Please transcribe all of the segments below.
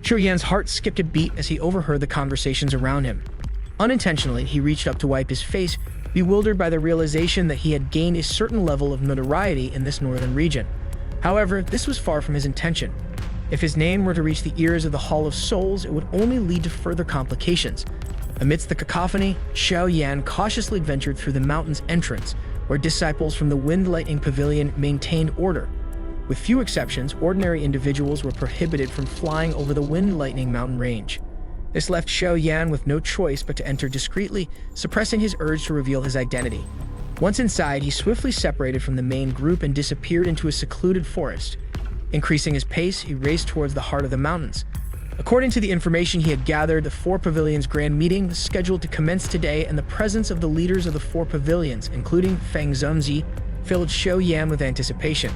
Xiao Yan's heart skipped a beat as he overheard the conversations around him. Unintentionally, he reached up to wipe his face, bewildered by the realization that he had gained a certain level of notoriety in this northern region. However, this was far from his intention. If his name were to reach the ears of the Hall of Souls, it would only lead to further complications. Amidst the cacophony, Xiao Yan cautiously ventured through the mountain's entrance, where disciples from the Wind Lightning Pavilion maintained order. With few exceptions, ordinary individuals were prohibited from flying over the Wind Lightning mountain range. This left Xiao Yan with no choice but to enter discreetly, suppressing his urge to reveal his identity. Once inside, he swiftly separated from the main group and disappeared into a secluded forest. Increasing his pace, he raced towards the heart of the mountains. According to the information he had gathered, the four pavilions' grand meeting was scheduled to commence today, and the presence of the leaders of the four pavilions, including Fang Zunzi, filled Xiao Yan with anticipation.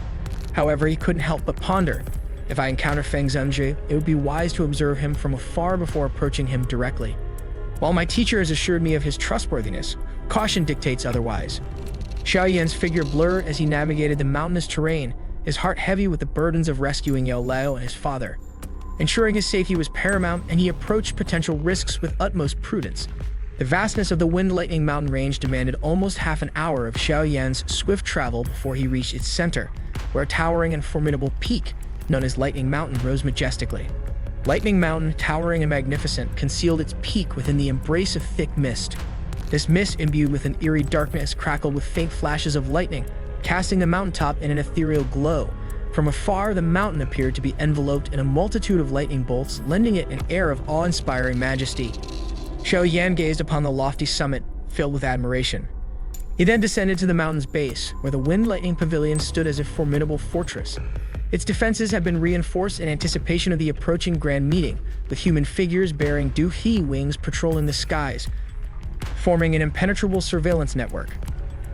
However, he couldn't help but ponder. If I encounter Fang Zunzi, it would be wise to observe him from afar before approaching him directly. While my teacher has assured me of his trustworthiness, caution dictates otherwise. Xiao Yan's figure blurred as he navigated the mountainous terrain, his heart heavy with the burdens of rescuing Yao Lao and his father. Ensuring his safety was paramount, and he approached potential risks with utmost prudence. The vastness of the Wind Lightning mountain range demanded almost half an hour of Xiao Yan's swift travel before he reached its center, where a towering and formidable peak, known as Lightning Mountain, rose majestically. Lightning Mountain, towering and magnificent, concealed its peak within the embrace of thick mist. This mist, imbued with an eerie darkness, crackled with faint flashes of lightning, casting the mountaintop in an ethereal glow. From afar, the mountain appeared to be enveloped in a multitude of lightning bolts, lending it an air of awe-inspiring majesty. Xiao Yan gazed upon the lofty summit, filled with admiration. He then descended to the mountain's base, where the Wind Lightning Pavilion stood as a formidable fortress. Its defenses had been reinforced in anticipation of the approaching grand meeting, with human figures bearing Du He wings patrolling the skies, forming an impenetrable surveillance network.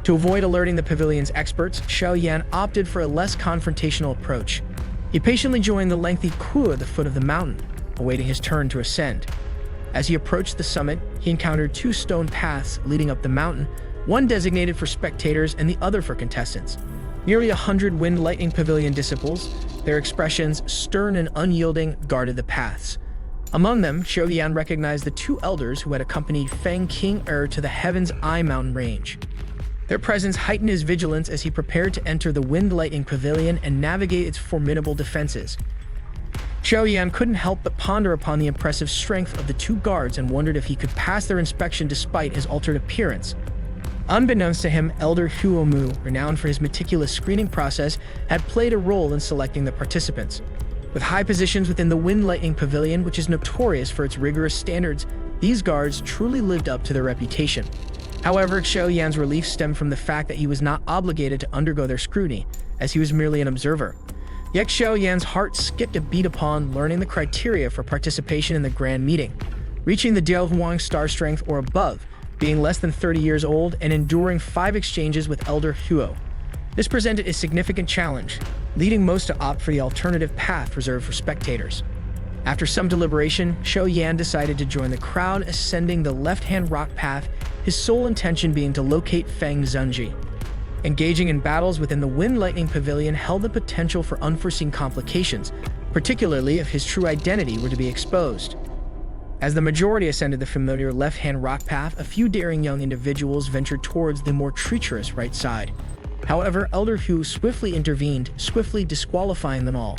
To avoid alerting the pavilion's experts, Xiao Yan opted for a less confrontational approach. He patiently joined the lengthy couloir at the foot of the mountain, awaiting his turn to ascend. As he approached the summit, he encountered two stone paths leading up the mountain, one designated for spectators and the other for contestants. Nearly 100 Wind Lightning Pavilion disciples, their expressions stern and unyielding, guarded the paths. Among them, Xiao Yan recognized the two elders who had accompanied Feng Qing'er to the Heaven's Eye mountain range. Their presence heightened his vigilance as he prepared to enter the Wind Lightning Pavilion and navigate its formidable defenses. Xiao Yan couldn't help but ponder upon the impressive strength of the two guards and wondered if he could pass their inspection despite his altered appearance. Unbeknownst to him, Elder Huo Mu, renowned for his meticulous screening process, had played a role in selecting the participants. With high positions within the Wind Lightning Pavilion, which is notorious for its rigorous standards, these guards truly lived up to their reputation. However, Xiao Yan's relief stemmed from the fact that he was not obligated to undergo their scrutiny, as he was merely an observer. Yet Xiao Yan's heart skipped a beat upon learning the criteria for participation in the grand meeting. Reaching the Diaohuang star strength or above, being less than 30 years old, and enduring 5 exchanges with Elder Huo. This presented a significant challenge, leading most to opt for the alternative path reserved for spectators. After some deliberation, Xiao Yan decided to join the crowd ascending the left-hand rock path, his sole intention being to locate Fang Zunzi. Engaging in battles within the Wind Lightning Pavilion held the potential for unforeseen complications, particularly if his true identity were to be exposed. As the majority ascended the familiar left-hand rock path, a few daring young individuals ventured towards the more treacherous right side. However, Elder Hu swiftly intervened, swiftly disqualifying them all.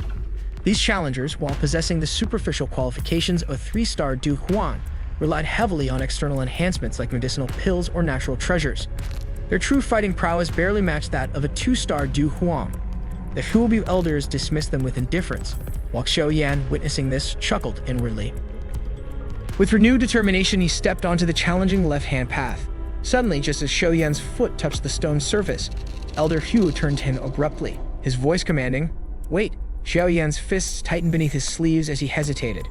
These challengers, while possessing the superficial qualifications of a 3-star Du Huang, relied heavily on external enhancements like medicinal pills or natural treasures. Their true fighting prowess barely matched that of a 2-star Du Huang. The Huobu elders dismissed them with indifference, while Xiao Yan, witnessing this, chuckled inwardly. With renewed determination, he stepped onto the challenging left-hand path. Suddenly, just as Xiao Yan's foot touched the stone surface, Elder Hu turned to him abruptly, his voice commanding, "Wait!" Xiao Yan's fists tightened beneath his sleeves as he hesitated.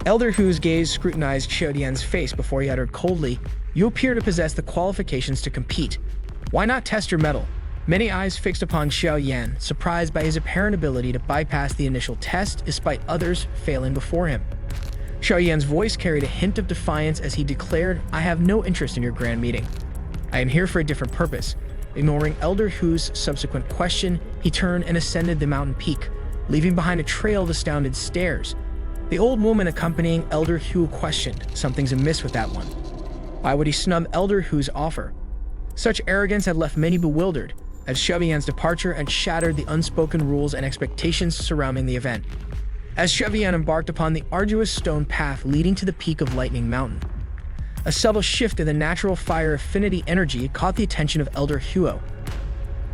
Elder Hu's gaze scrutinized Xiao Yan's face before he uttered coldly, "You appear to possess the qualifications to compete. Why not test your mettle?" Many eyes fixed upon Xiao Yan, surprised by his apparent ability to bypass the initial test despite others failing before him. Xiao Yan's voice carried a hint of defiance as he declared, "I have no interest in your grand meeting. I am here for a different purpose." Ignoring Elder Hu's subsequent question, he turned and ascended the mountain peak, leaving behind a trail of astounded stares. The old woman accompanying Elder Hu questioned, something's amiss with that one. Why would he snub Elder Hu's offer? Such arrogance had left many bewildered, as Xiao Yan's departure had shattered the unspoken rules and expectations surrounding the event. As Xiao Yan embarked upon the arduous stone path leading to the peak of Lightning Mountain, a subtle shift in the natural fire affinity energy caught the attention of Elder Huo.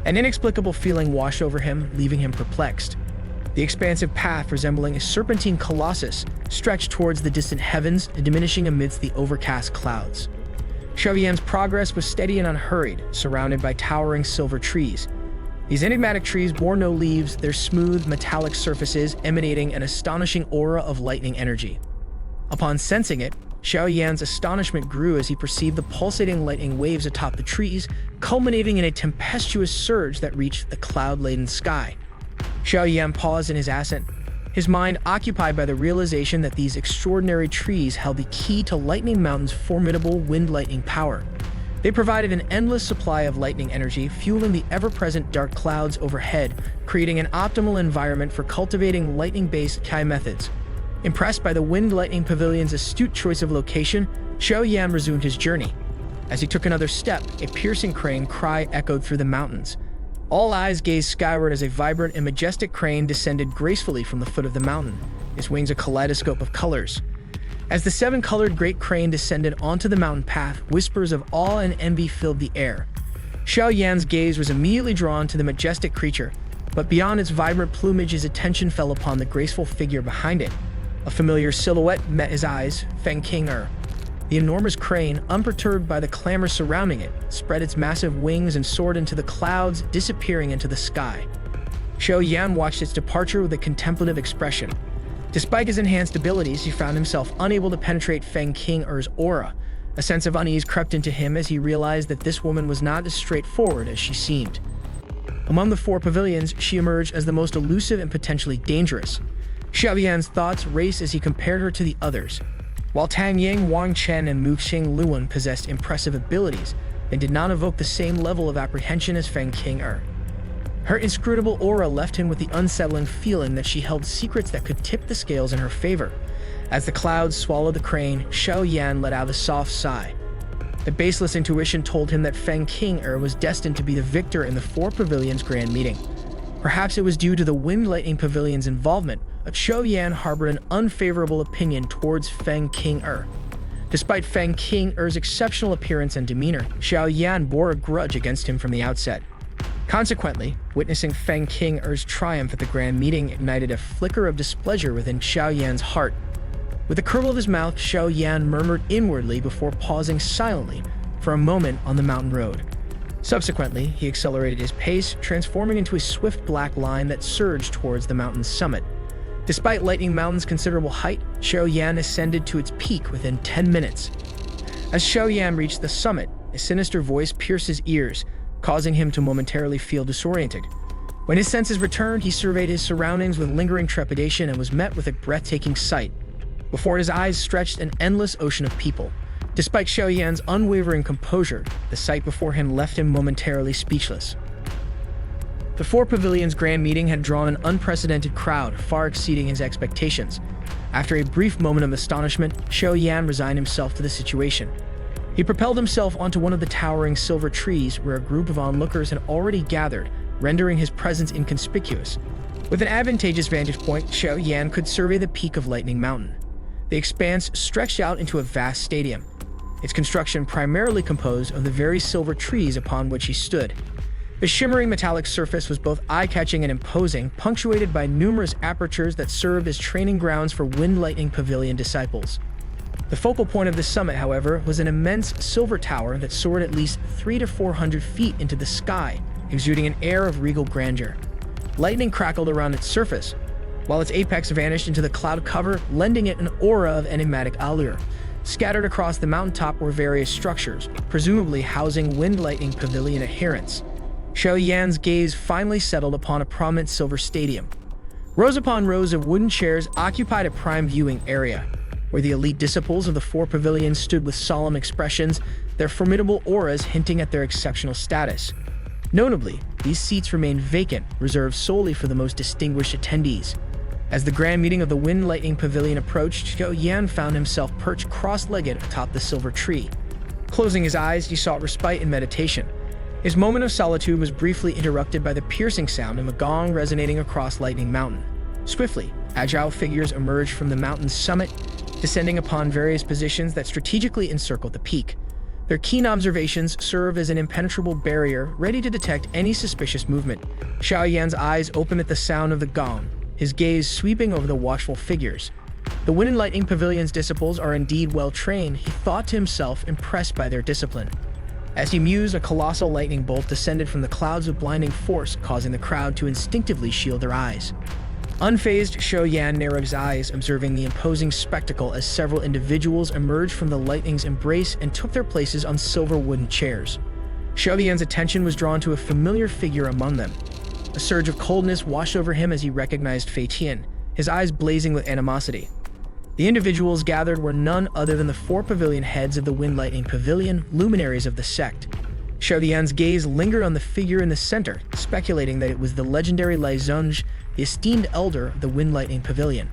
An inexplicable feeling washed over him, leaving him perplexed. The expansive path, resembling a serpentine colossus, stretched towards the distant heavens, diminishing amidst the overcast clouds. Xiao Yan's progress was steady and unhurried, surrounded by towering silver trees. These enigmatic trees bore no leaves, their smooth, metallic surfaces emanating an astonishing aura of lightning energy. Upon sensing it, Xiao Yan's astonishment grew as he perceived the pulsating lightning waves atop the trees, culminating in a tempestuous surge that reached the cloud-laden sky. Xiao Yan paused in his ascent, his mind occupied by the realization that these extraordinary trees held the key to Lightning Mountain's formidable wind lightning power. They provided an endless supply of lightning energy, fueling the ever-present dark clouds overhead, creating an optimal environment for cultivating lightning-based Kai methods. Impressed by the Wind Lightning Pavilion's astute choice of location, Xiao Yan resumed his journey. As he took another step, a piercing crane cry echoed through the mountains. All eyes gazed skyward as a vibrant and majestic crane descended gracefully from the foot of the mountain, its wings a kaleidoscope of colors. As the seven-colored great crane descended onto the mountain path, whispers of awe and envy filled the air. Xiao Yan's gaze was immediately drawn to the majestic creature, but beyond its vibrant plumage, his attention fell upon the graceful figure behind it. A familiar silhouette met his eyes, Feng Qing'er. The enormous crane, unperturbed by the clamor surrounding it, spread its massive wings and soared into the clouds, disappearing into the sky. Xiao Yan watched its departure with a contemplative expression. Despite his enhanced abilities, he found himself unable to penetrate Feng Qing'er's aura. A sense of unease crept into him as he realized that this woman was not as straightforward as she seemed. Among the four pavilions, she emerged as the most elusive and potentially dangerous. Xiao Yan's thoughts raced as he compared her to the others. While Tang Ying, Wang Chen, and Mu Xing Luan possessed impressive abilities, they did not evoke the same level of apprehension as Feng Qing'er. Her inscrutable aura left him with the unsettling feeling that she held secrets that could tip the scales in her favor. As the clouds swallowed the crane, Xiao Yan let out a soft sigh. The baseless intuition told him that Feng Qing'er was destined to be the victor in the four pavilions' grand meeting. Perhaps it was due to the Wind Lightning Pavilion's involvement, but Xiao Yan harbored an unfavorable opinion towards Feng Qing'er. Despite Feng Qing'er's exceptional appearance and demeanor, Xiao Yan bore a grudge against him from the outset. Consequently, witnessing Feng Qing'er's triumph at the grand meeting ignited a flicker of displeasure within Xiao Yan's heart. With a curl of his mouth, Xiao Yan murmured inwardly before pausing silently for a moment on the mountain road. Subsequently, he accelerated his pace, transforming into a swift black line that surged towards the mountain's summit. Despite Lightning Mountain's considerable height, Xiao Yan ascended to its peak within 10 minutes. As Xiao Yan reached the summit, a sinister voice pierced his ears, causing him to momentarily feel disoriented. When his senses returned, he surveyed his surroundings with lingering trepidation and was met with a breathtaking sight. Before his eyes stretched an endless ocean of people. Despite Xiao Yan's unwavering composure, the sight before him left him momentarily speechless. The four pavilions' grand meeting had drawn an unprecedented crowd, far exceeding his expectations. After a brief moment of astonishment, Xiao Yan resigned himself to the situation. He propelled himself onto one of the towering silver trees where a group of onlookers had already gathered, rendering his presence inconspicuous. With an advantageous vantage point, Xiao Yan could survey the peak of Lightning Mountain. The expanse stretched out into a vast stadium, its construction primarily composed of the very silver trees upon which he stood. The shimmering metallic surface was both eye-catching and imposing, punctuated by numerous apertures that served as training grounds for Wind Lightning Pavilion disciples. The focal point of the summit, however, was an immense silver tower that soared at least 300 to 400 feet into the sky, exuding an air of regal grandeur. Lightning crackled around its surface, while its apex vanished into the cloud cover, lending it an aura of enigmatic allure. Scattered across the mountaintop were various structures, presumably housing Wind Lightning Pavilion adherents. Xiao Yan's gaze finally settled upon a prominent silver stadium. Rows upon rows of wooden chairs occupied a prime viewing area, where the elite disciples of the four pavilions stood with solemn expressions, their formidable auras hinting at their exceptional status. Notably, these seats remained vacant, reserved solely for the most distinguished attendees. As the grand meeting of the Wind Lightning Pavilion approached, Xiao Yan found himself perched cross-legged atop the silver tree. Closing his eyes, he sought respite in meditation. His moment of solitude was briefly interrupted by the piercing sound of a gong resonating across Lightning Mountain. Swiftly, agile figures emerged from the mountain's summit, descending upon various positions that strategically encircled the peak. Their keen observations serve as an impenetrable barrier, ready to detect any suspicious movement. Xiao Yan's eyes opened at the sound of the gong, his gaze sweeping over the watchful figures. The Wind Lightning Pavilion's disciples are indeed well-trained, he thought to himself, impressed by their discipline. As he mused, a colossal lightning bolt descended from the clouds with blinding force, causing the crowd to instinctively shield their eyes. Unfazed, Xiao Yan narrowed his eyes, observing the imposing spectacle as several individuals emerged from the lightning's embrace and took their places on silver wooden chairs. Xiao Yan's attention was drawn to a familiar figure among them. A surge of coldness washed over him as he recognized Fei Tian, his eyes blazing with animosity. The individuals gathered were none other than the 4 pavilion heads of the Wind Lightning Pavilion, luminaries of the sect. Xiao Yan's gaze lingered on the figure in the center, speculating that it was the legendary zun-zhe, the esteemed elder of the Wind Lightning Pavilion.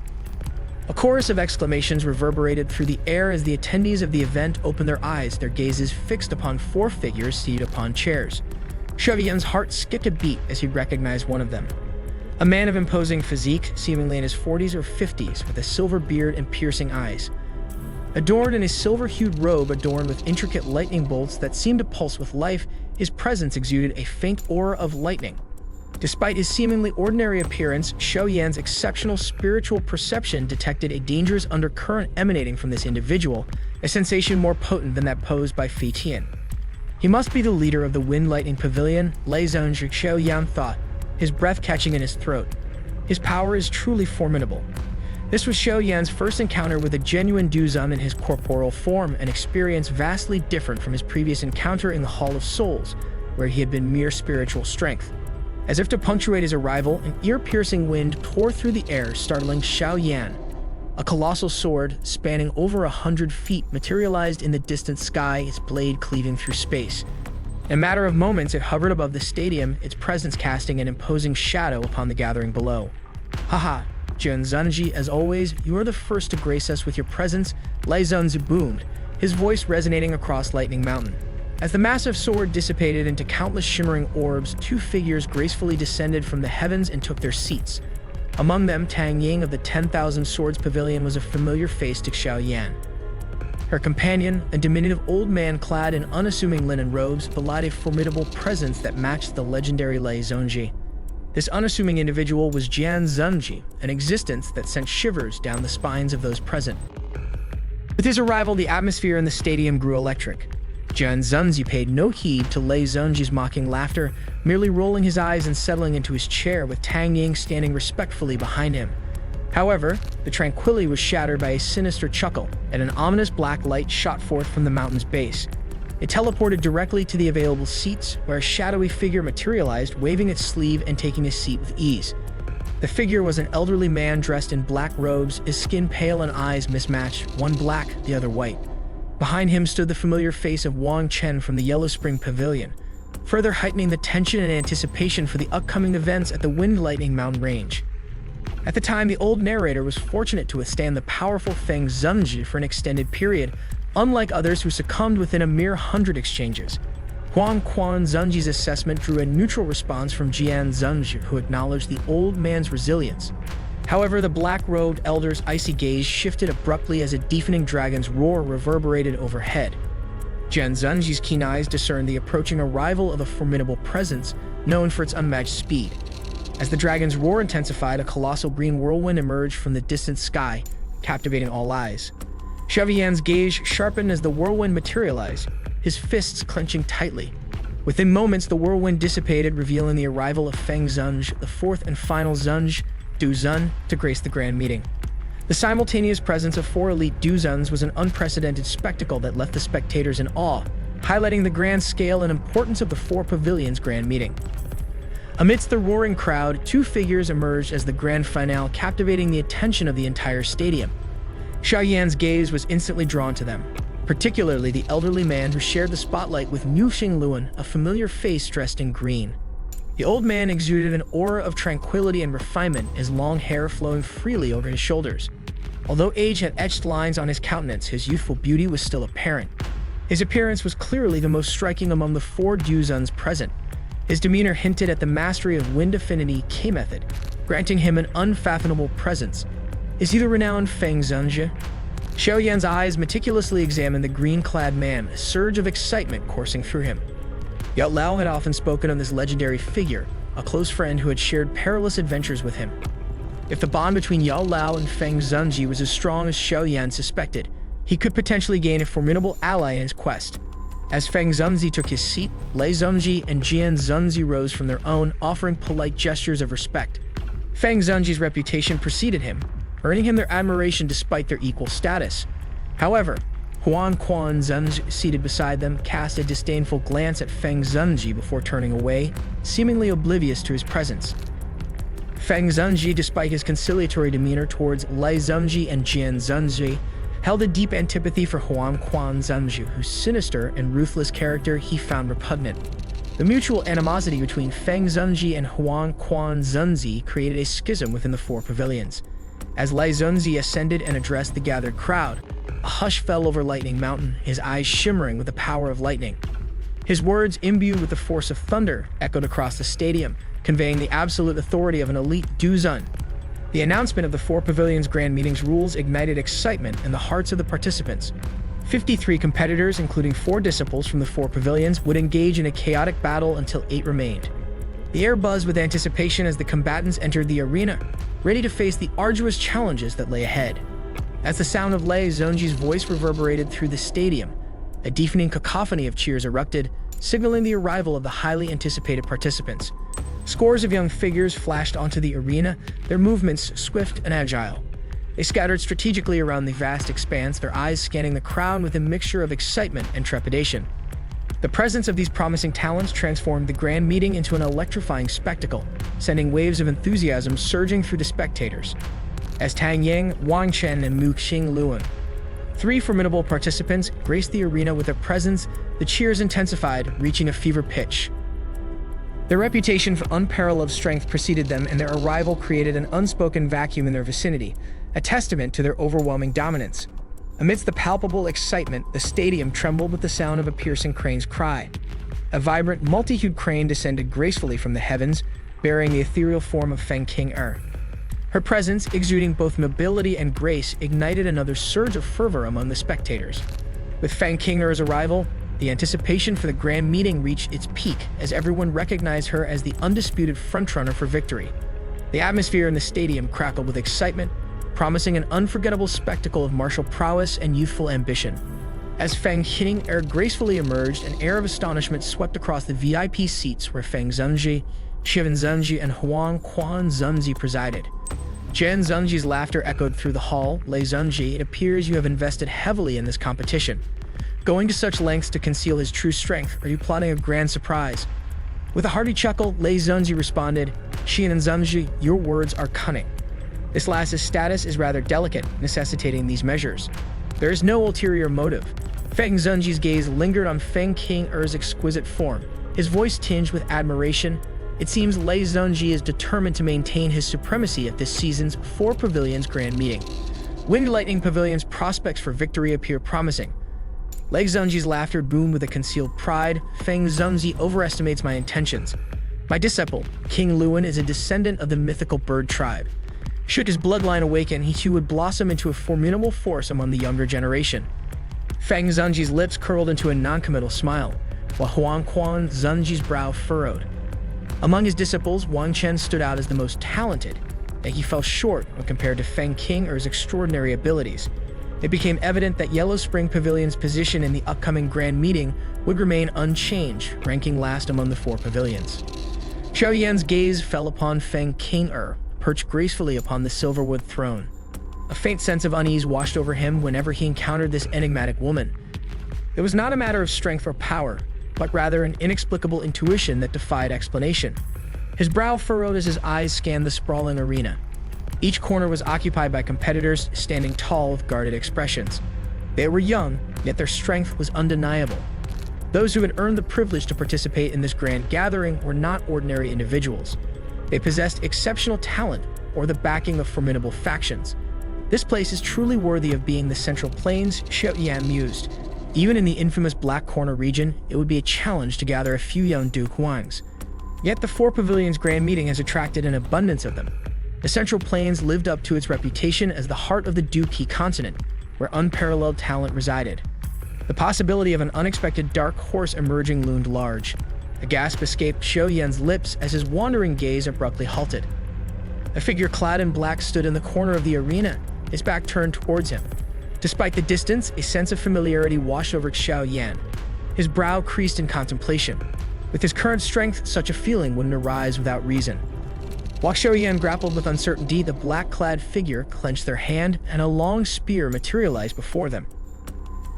A chorus of exclamations reverberated through the air as the attendees of the event opened their eyes, their gazes fixed upon 4 figures seated upon chairs. Xiao Yan's heart skipped a beat as he recognized one of them. A man of imposing physique, seemingly in his 40s or 50s, with a silver beard and piercing eyes. Adorned in his silver-hued robe adorned with intricate lightning bolts that seemed to pulse with life, his presence exuded a faint aura of lightning. Despite his seemingly ordinary appearance, Xiao Yan's exceptional spiritual perception detected a dangerous undercurrent emanating from this individual, a sensation more potent than that posed by Fei Tian. He must be the leader of the Wind Lightning Pavilion, zun-zhe, Xiao Yan thought, his breath catching in his throat. His power is truly formidable. This was Xiao Yan's first encounter with a genuine zun in his corporeal form, an experience vastly different from his previous encounter in the Hall of Souls, where he had been mere spiritual strength. As if to punctuate his arrival, an ear-piercing wind tore through the air, startling Xiao Yan. A colossal sword, spanning over 100 feet, materialized in the distant sky, its blade cleaving through space. In a matter of moments, it hovered above the stadium, its presence casting an imposing shadow upon the gathering below. Haha, Zunzi, as always, you are the first to grace us with your presence, Zunzi boomed, his voice resonating across Lightning Mountain. As the massive sword dissipated into countless shimmering orbs, 2 figures gracefully descended from the heavens and took their seats. Among them, Tang Ying of the 10,000 Swords Pavilion was a familiar face to Xiao Yan. Her companion, a diminutive old man clad in unassuming linen robes, belied a formidable presence that matched the legendary zongzi. This unassuming individual was Jianan Zunzi, an existence that sent shivers down the spines of those present. With his arrival, the atmosphere in the stadium grew electric. Jianan Zunzi paid no heed to Zongzi's mocking laughter, merely rolling his eyes and settling into his chair with Tang Ying standing respectfully behind him. However, the tranquility was shattered by a sinister chuckle, and an ominous black light shot forth from the mountain's base. It teleported directly to the available seats, where a shadowy figure materialized, waving its sleeve and taking his seat with ease. The figure was an elderly man dressed in black robes, his skin pale and eyes mismatched, one black, the other white. Behind him stood the familiar face of Wang Chen from the Yellow Spring Pavilion, further heightening the tension and anticipation for the upcoming events at the Wind Lightning Mountain Range. At the time, the old narrator was fortunate to withstand the powerful Fang Zunzi for an extended period, unlike others who succumbed within a mere 100 exchanges. Huang Quan Zunji's assessment drew a neutral response from Jianan Zunzi, who acknowledged the old man's resilience. However, the black-robed elder's icy gaze shifted abruptly as a deafening dragon's roar reverberated overhead. Jianan Zunji's keen eyes discerned the approaching arrival of a formidable presence, known for its unmatched speed. As the dragon's roar intensified, a colossal green whirlwind emerged from the distant sky, captivating all eyes. Xiao Yan's gaze sharpened as the whirlwind materialized, his fists clenching tightly. Within moments, the whirlwind dissipated, revealing the arrival of Fang Zunzi, the 4th and final zun-zhe, to grace the grand meeting. The simultaneous presence of 4 elite zuns was an unprecedented spectacle that left the spectators in awe, highlighting the grand scale and importance of the 4 pavilions' grand meeting. Amidst the roaring crowd, 2 figures emerged as the grand finale, captivating the attention of the entire stadium. Xiao Yan's gaze was instantly drawn to them, particularly the elderly man who shared the spotlight with Mu Xingluan, a familiar face dressed in green. The old man exuded an aura of tranquility and refinement, his long hair flowing freely over his shoulders. Although age had etched lines on his countenance, his youthful beauty was still apparent. His appearance was clearly the most striking among the 4 Duzuns present. His demeanor hinted at the mastery of Wind Affinity K method, granting him an unfathomable presence. Is he the renowned Fang Zunzi? Xiao Yan's eyes meticulously examined the green-clad man, a surge of excitement coursing through him. Yao Lao had often spoken of this legendary figure, a close friend who had shared perilous adventures with him. If the bond between Yao Lao and Fang Zunzi was as strong as Xiao Yan suspected, he could potentially gain a formidable ally in his quest. As Fang Zunzi took his seat, Lei Zongzi and Jianan Academy rose from their own, offering polite gestures of respect. Fang Zunzi's reputation preceded him, earning him their admiration despite their equal status. However, Huan Quan Zunzi, seated beside them, cast a disdainful glance at Fang Zunzi before turning away, seemingly oblivious to his presence. Fang Zunzi, despite his conciliatory demeanor towards Lei Zongzi and Jianan Academy, held a deep antipathy for Huan Quan Zunzi, whose sinister and ruthless character he found repugnant. The mutual animosity between Fang Zunzi and Huan Quan Zunzi created a schism within the 4 pavilions. As Lei Zongzi ascended and addressed the gathered crowd, a hush fell over Lightning Mountain, his eyes shimmering with the power of lightning. His words, imbued with the force of thunder, echoed across the stadium, conveying the absolute authority of an elite Duzun. The announcement of the 4 pavilions' grand meeting's rules ignited excitement in the hearts of the participants. 53 competitors, including 4 disciples from the 4 pavilions, would engage in a chaotic battle until 8 remained. The air buzzed with anticipation as the combatants entered the arena, ready to face the arduous challenges that lay ahead. As the sound of Lei Zongzi's voice reverberated through the stadium, a deafening cacophony of cheers erupted, signaling the arrival of the highly anticipated participants. Scores of young figures flashed onto the arena, their movements swift and agile. They scattered strategically around the vast expanse, their eyes scanning the crowd with a mixture of excitement and trepidation. The presence of these promising talents transformed the grand meeting into an electrifying spectacle, sending waves of enthusiasm surging through the spectators. As Tang Yang, Wang Chen, and Mu Qingluan, 3 formidable participants, graced the arena with their presence, the cheers intensified, reaching a fever pitch. Their reputation for unparalleled strength preceded them, and their arrival created an unspoken vacuum in their vicinity, a testament to their overwhelming dominance. Amidst the palpable excitement, the stadium trembled with the sound of a piercing crane's cry. A vibrant, multi-hued crane descended gracefully from the heavens, bearing the ethereal form of Feng Qing'er. Her presence, exuding both mobility and grace, ignited another surge of fervor among the spectators. With Fang Qing'er's arrival, the anticipation for the grand meeting reached its peak as everyone recognized her as the undisputed frontrunner for victory. The atmosphere in the stadium crackled with excitement, promising an unforgettable spectacle of martial prowess and youthful ambition. As Fang Qing'er gracefully emerged, an air of astonishment swept across the VIP seats where Fang Zunzi, Jianan Academy, and Huan Quan Zunzi presided. Jianan Academe's laughter echoed through the hall. Lei Zongzi, it appears you have invested heavily in this competition. Going to such lengths to conceal his true strength, are you plotting a grand surprise? With a hearty chuckle, Lei Zongzi responded, Jianan Academy, your words are cunning. This last's status is rather delicate, necessitating these measures. There is no ulterior motive. Fang Zunzi's gaze lingered on Feng Qing'er's exquisite form, his voice tinged with admiration. It seems Lei Zongzi is determined to maintain his supremacy at this season's 4 pavilions grand meeting. Wind Lightning Pavilion's prospects for victory appear promising. Lei Zongzi's laughter boomed with a concealed pride. Fang Zunzi overestimates my intentions. My disciple, King Luan, is a descendant of the mythical bird tribe. Should his bloodline awaken, he too would blossom into a formidable force among the younger generation. Fang Zunzi's lips curled into a non-committal smile, while Huan Quan Zunzi's brow furrowed. Among his disciples, Wang Chen stood out as the most talented, yet he fell short when compared to Feng Qing'er's extraordinary abilities. It became evident that Yellow Spring Pavilion's position in the upcoming grand meeting would remain unchanged, ranking last among the 4 pavilions. Xiao Yan's gaze fell upon Feng Qing'er, perched gracefully upon the silverwood throne. A faint sense of unease washed over him whenever he encountered this enigmatic woman. It was not a matter of strength or power, but rather an inexplicable intuition that defied explanation. His brow furrowed as his eyes scanned the sprawling arena. Each corner was occupied by competitors standing tall with guarded expressions. They were young, yet their strength was undeniable. Those who had earned the privilege to participate in this grand gathering were not ordinary individuals. They possessed exceptional talent or the backing of formidable factions. This place is truly worthy of being the Central Plains, Xiao Yan mused. Even in the infamous Black Corner region, it would be a challenge to gather a few young Du Huangs. Yet the Four Pavilions Grand Meeting has attracted an abundance of them. The Central Plains lived up to its reputation as the heart of the Du Qi continent, where unparalleled talent resided. The possibility of an unexpected dark horse emerging loomed large. A gasp escaped Xiao Yan's lips as his wandering gaze abruptly halted. A figure clad in black stood in the corner of the arena, his back turned towards him. Despite the distance, a sense of familiarity washed over Xiao Yan. His brow creased in contemplation. With his current strength, such a feeling wouldn't arise without reason. While Xiao Yan grappled with uncertainty, the black-clad figure clenched their hand and a long spear materialized before them.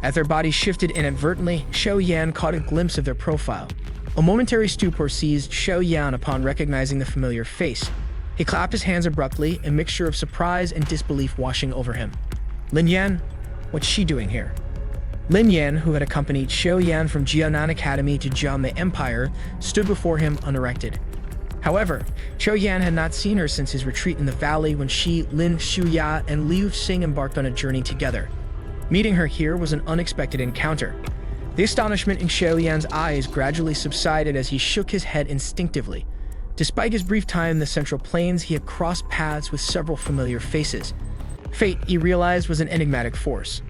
As their bodies shifted inadvertently, Xiao Yan caught a glimpse of their profile. A momentary stupor seized Xiao Yan upon recognizing the familiar face. He clapped his hands abruptly, a mixture of surprise and disbelief washing over him. Lin Yan? What's she doing here? Lin Yan, who had accompanied Xiao Yan from Jianan Academy to Jianan Empire, stood before him unerected. However, Xiao Yan had not seen her since his retreat in the valley when she, Lin Xuya, and Liu Xing embarked on a journey together. Meeting her here was an unexpected encounter. The astonishment in Xiao Yan's eyes gradually subsided as he shook his head instinctively. Despite his brief time in the Central Plains, he had crossed paths with several familiar faces. Fate, he realized, was an enigmatic force.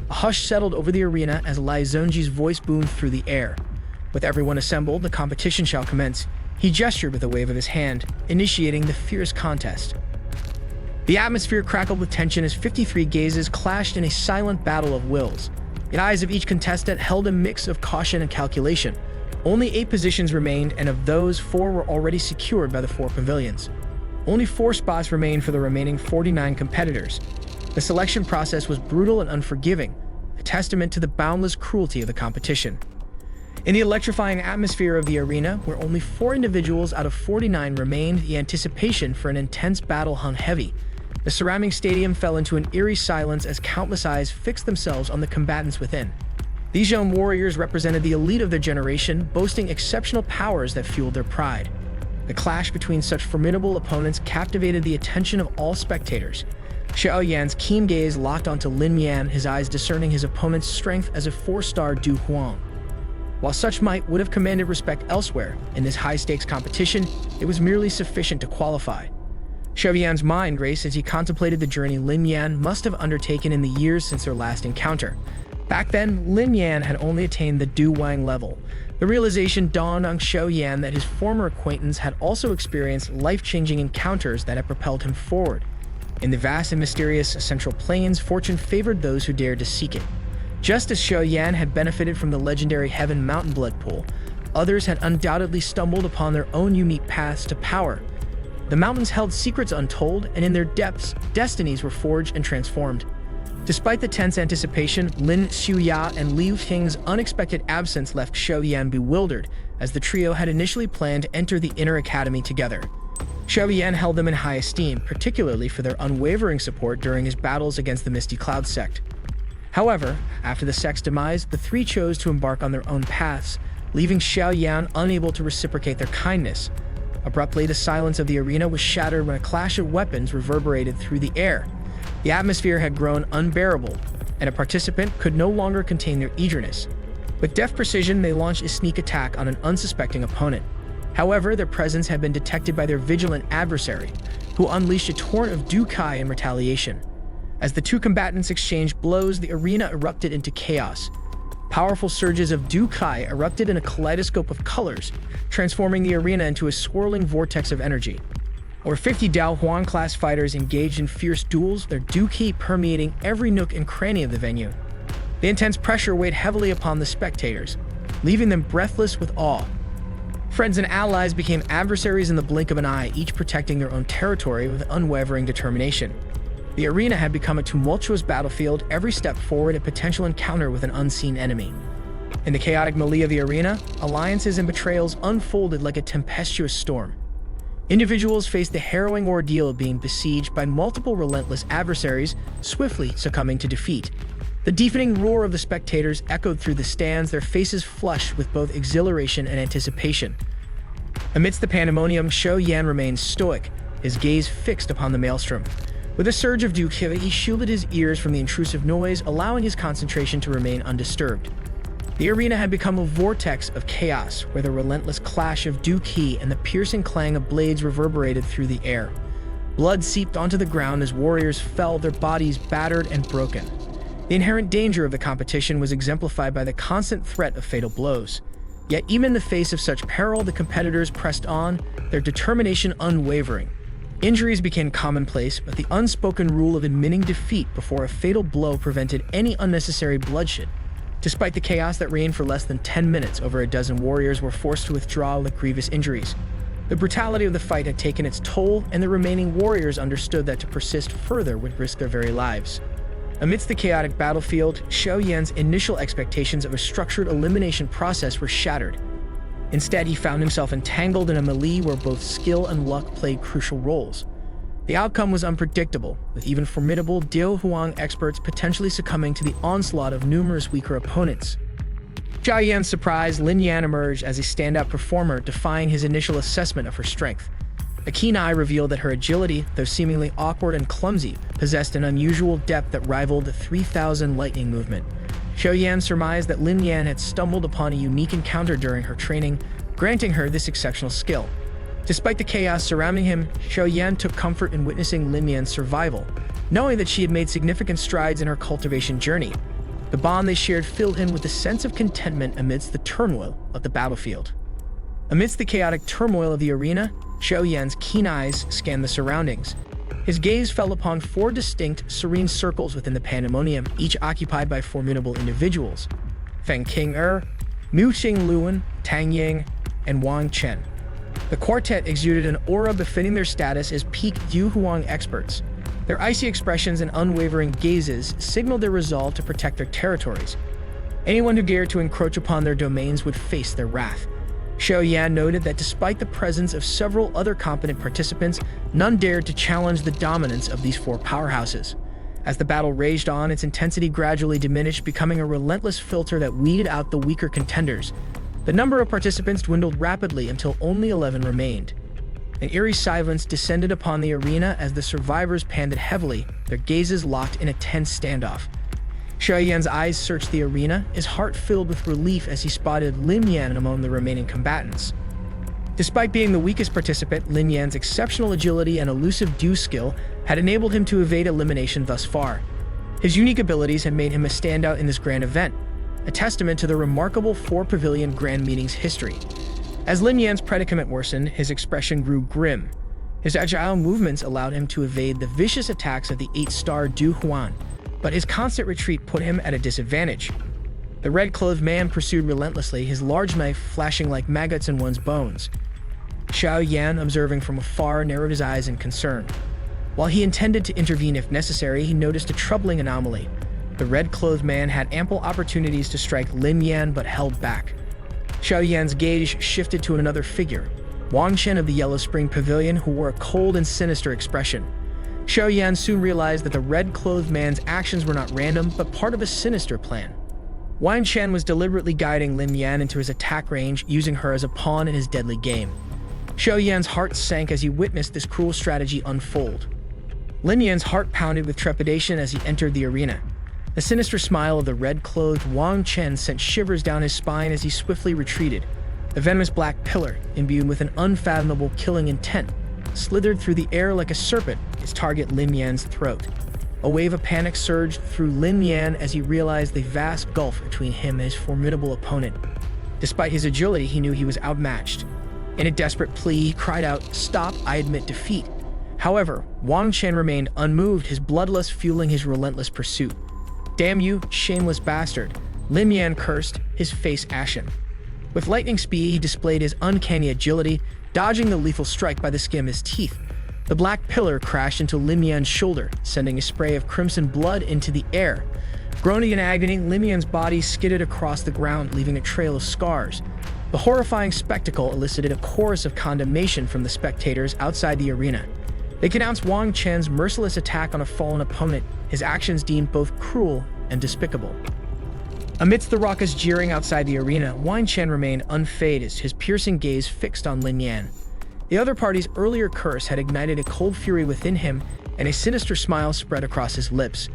A hush settled over the arena as Lai Zongzi's voice boomed through the air. With everyone assembled, the competition shall commence. He gestured with a wave of his hand, initiating the fierce contest. The atmosphere crackled with tension as 53 gazes clashed in a silent battle of wills. The eyes of each contestant held a mix of caution and calculation. Only 8 positions remained, and of those, 4 were already secured by the 4 pavilions. Only 4 spots remained for the remaining 49 competitors. The selection process was brutal and unforgiving, a testament to the boundless cruelty of the competition. In the electrifying atmosphere of the arena, where only 4 individuals out of 49 remained, the anticipation for an intense battle hung heavy. The surrounding stadium fell into an eerie silence as countless eyes fixed themselves on the combatants within. These young warriors represented the elite of their generation, boasting exceptional powers that fueled their pride. The clash between such formidable opponents captivated the attention of all spectators. Xiao Yan's keen gaze locked onto Lin Yan, his eyes discerning his opponent's strength as a 4-star Du Huang. While such might would have commanded respect elsewhere, in this high-stakes competition, it was merely sufficient to qualify. Xiao Yan's mind raced as he contemplated the journey Lin Yan must have undertaken in the years since their last encounter. Back then, Lin Yan had only attained the Du Wang level. The realization dawned on Xiao Yan that his former acquaintance had also experienced life-changing encounters that had propelled him forward. In the vast and mysterious Central Plains, fortune favored those who dared to seek it. Just as Xiao Yan had benefited from the legendary Heaven Mountain Blood Pool, others had undoubtedly stumbled upon their own unique paths to power. The mountains held secrets untold, and in their depths, destinies were forged and transformed. Despite the tense anticipation, Lin Xuya and Liu Xing's unexpected absence left Xiao Yan bewildered, as the trio had initially planned to enter the Inner Academy together. Xiao Yan held them in high esteem, particularly for their unwavering support during his battles against the Misty Cloud sect. However, after the sect's demise, the 3 chose to embark on their own paths, leaving Xiao Yan unable to reciprocate their kindness. Abruptly, the silence of the arena was shattered when a clash of weapons reverberated through the air. The atmosphere had grown unbearable, and a participant could no longer contain their eagerness. With deft precision, they launched a sneak attack on an unsuspecting opponent. However, their presence had been detected by their vigilant adversary, who unleashed a torrent of Du Kai in retaliation. As the 2 combatants exchanged blows, the arena erupted into chaos. Powerful surges of Du Kai erupted in a kaleidoscope of colors, transforming the arena into a swirling vortex of energy. Over 50 Dao Huang-class fighters engaged in fierce duels, their Du Qi permeating every nook and cranny of the venue. The intense pressure weighed heavily upon the spectators, leaving them breathless with awe. Friends and allies became adversaries in the blink of an eye, each protecting their own territory with unwavering determination. The arena had become a tumultuous battlefield, every step forward a potential encounter with an unseen enemy. In the chaotic melee of the arena, alliances and betrayals unfolded like a tempestuous storm. Individuals faced the harrowing ordeal of being besieged by multiple relentless adversaries, swiftly succumbing to defeat. The deafening roar of the spectators echoed through the stands, their faces flushed with both exhilaration and anticipation. Amidst the pandemonium, Xiao Yan remained stoic, his gaze fixed upon the maelstrom. With a surge of qi, he shielded his ears from the intrusive noise, allowing his concentration to remain undisturbed. The arena had become a vortex of chaos, where the relentless clash of qi and the piercing clang of blades reverberated through the air. Blood seeped onto the ground as warriors fell, their bodies battered and broken. The inherent danger of the competition was exemplified by the constant threat of fatal blows. Yet even in the face of such peril, the competitors pressed on, their determination unwavering. Injuries became commonplace, but the unspoken rule of admitting defeat before a fatal blow prevented any unnecessary bloodshed. Despite the chaos that reigned for less than 10 minutes, over a dozen warriors were forced to withdraw with grievous injuries. The brutality of the fight had taken its toll, and the remaining warriors understood that to persist further would risk their very lives. Amidst the chaotic battlefield, Xiao Yan's initial expectations of a structured elimination process were shattered. Instead, he found himself entangled in a melee where both skill and luck played crucial roles. The outcome was unpredictable, with even formidable Huang experts potentially succumbing to the onslaught of numerous weaker opponents. Xiao Yan's surprise, Lin Yan emerged as a standout performer, defying his initial assessment of her strength. A keen eye revealed that her agility, though seemingly awkward and clumsy, possessed an unusual depth that rivaled the 3,000 lightning movement. Xiao Yan surmised that Lin Yan had stumbled upon a unique encounter during her training, granting her this exceptional skill. Despite the chaos surrounding him, Xiao Yan took comfort in witnessing Lin Yan's survival, knowing that she had made significant strides in her cultivation journey. The bond they shared filled him with a sense of contentment amidst the turmoil of the battlefield. Amidst the chaotic turmoil of the arena, Xiao Yan's keen eyes scanned the surroundings. His gaze fell upon 4 distinct, serene circles within the pandemonium, each occupied by formidable individuals: Feng Qing'er, Mu Xingluan, Tang Ying, and Wang Chen. The quartet exuded an aura befitting their status as peak Huang experts. Their icy expressions and unwavering gazes signaled their resolve to protect their territories. Anyone who dared to encroach upon their domains would face their wrath. Xiao Yan noted that despite the presence of several other competent participants, none dared to challenge the dominance of these 4 powerhouses. As the battle raged on, its intensity gradually diminished, becoming a relentless filter that weeded out the weaker contenders. The number of participants dwindled rapidly until only 11 remained. An eerie silence descended upon the arena as the survivors panted heavily, their gazes locked in a tense standoff. Xiao Yan's eyes searched the arena, his heart filled with relief as he spotted Lin Yan among the remaining combatants. Despite being the weakest participant, Lin Yan's exceptional agility and elusive skill had enabled him to evade elimination thus far. His unique abilities had made him a standout in this grand event, a testament to the remarkable 4-pavilion grand meetings history. As Lin Yan's predicament worsened, his expression grew grim. His agile movements allowed him to evade the vicious attacks of the 8-star Huan, but his constant retreat put him at a disadvantage. The red-clothed man pursued relentlessly, his large knife flashing like maggots in one's bones. Xiao Yan, observing from afar, narrowed his eyes in concern. While he intended to intervene if necessary, he noticed a troubling anomaly. The red-clothed man had ample opportunities to strike Lin Yan but held back. Xiao Yan's gaze shifted to another figure, Wang Chen of the Yellow Spring Pavilion, who wore a cold and sinister expression. Xiao Yan soon realized that the red-clothed man's actions were not random, but part of a sinister plan. Wang Chen was deliberately guiding Lin Yan into his attack range, using her as a pawn in his deadly game. Xiao Yan's heart sank as he witnessed this cruel strategy unfold. Lin Yan's heart pounded with trepidation as he entered the arena. The sinister smile of the red-clothed Wang Chen sent shivers down his spine as he swiftly retreated. The venomous black pillar, imbued with an unfathomable killing intent, slithered through the air like a serpent, his target Lin Yan's throat. A wave of panic surged through Lin Yan as he realized the vast gulf between him and his formidable opponent. Despite his agility, he knew he was outmatched. In a desperate plea, he cried out, "Stop, I admit defeat." However, Wang Chen remained unmoved, his bloodlust fueling his relentless pursuit. "Damn you, shameless bastard," Lin Yan cursed, his face ashen. With lightning speed, he displayed his uncanny agility, dodging the lethal strike by the skin of his teeth. The black pillar crashed into Lin Yan's shoulder, sending a spray of crimson blood into the air. Groaning in agony, Lin Yan's body skidded across the ground, leaving a trail of scars. The horrifying spectacle elicited a chorus of condemnation from the spectators outside the arena. They denounced Wang Chen's merciless attack on a fallen opponent, his actions deemed both cruel and despicable. Amidst the raucous jeering outside the arena, Wang Chen remained unfazed, his piercing gaze fixed on Lin Yan. The other party's earlier curse had ignited a cold fury within him, and a sinister smile spread across his lips.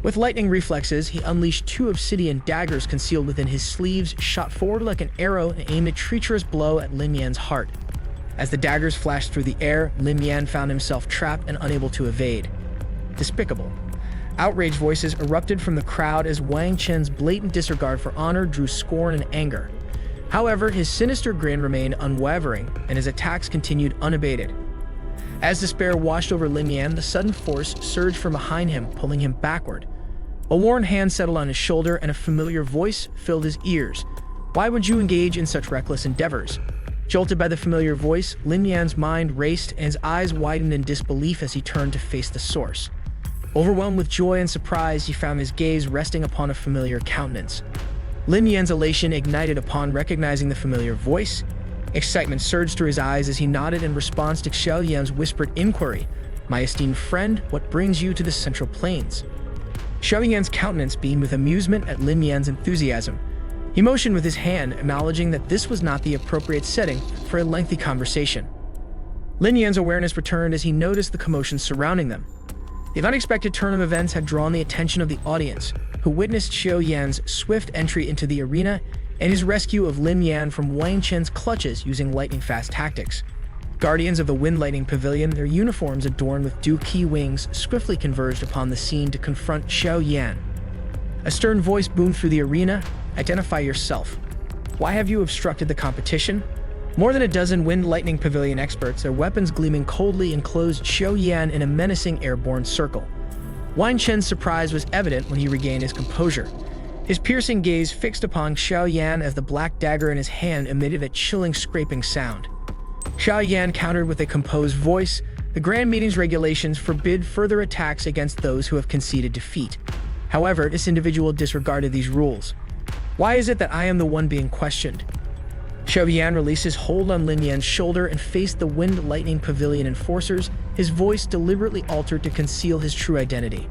With lightning reflexes, he unleashed two obsidian daggers concealed within his sleeves, shot forward like an arrow, and aimed a treacherous blow at Lin Yan's heart. As the daggers flashed through the air, Lin Yan found himself trapped and unable to evade. Despicable. Outraged voices erupted from the crowd as Wang Chen's blatant disregard for honor drew scorn and anger. However, his sinister grin remained unwavering, and his attacks continued unabated. As despair washed over Lin Yan, the sudden force surged from behind him, pulling him backward. A worn hand settled on his shoulder, and a familiar voice filled his ears. "Why would you engage in such reckless endeavors?" Jolted by the familiar voice, Lin Yan's mind raced, and his eyes widened in disbelief as he turned to face the source. Overwhelmed with joy and surprise, he found his gaze resting upon a familiar countenance. Lin Yan's elation ignited upon recognizing the familiar voice. Excitement surged through his eyes as he nodded in response to Xiao Yan's whispered inquiry. "My esteemed friend, what brings you to the Central Plains?" Xiao Yan's countenance beamed with amusement at Lin Yan's enthusiasm. He motioned with his hand, acknowledging that this was not the appropriate setting for a lengthy conversation. Lin Yan's awareness returned as he noticed the commotion surrounding them. The unexpected turn of events had drawn the attention of the audience, who witnessed Xiao Yan's swift entry into the arena and his rescue of Lin Yan from Wang Chen's clutches using lightning-fast tactics. Guardians of the Wind Lightning Pavilion, their uniforms adorned with Du-Ki wings, swiftly converged upon the scene to confront Xiao Yan. A stern voice boomed through the arena. "Identify yourself. Why have you obstructed the competition?" More than a dozen Wind Lightning Pavilion experts, their weapons gleaming coldly, enclosed Xiao Yan in a menacing airborne circle. Wang Chen's surprise was evident when he regained his composure. His piercing gaze fixed upon Xiao Yan as the black dagger in his hand emitted a chilling scraping sound. Xiao Yan countered with a composed voice. "The Grand Meeting's regulations forbid further attacks against those who have conceded defeat. However, this individual disregarded these rules. Why is it that I am the one being questioned?" Xiao Yan released his hold on Lin Yan's shoulder and faced the Wind Lightning Pavilion enforcers, his voice deliberately altered to conceal his true identity.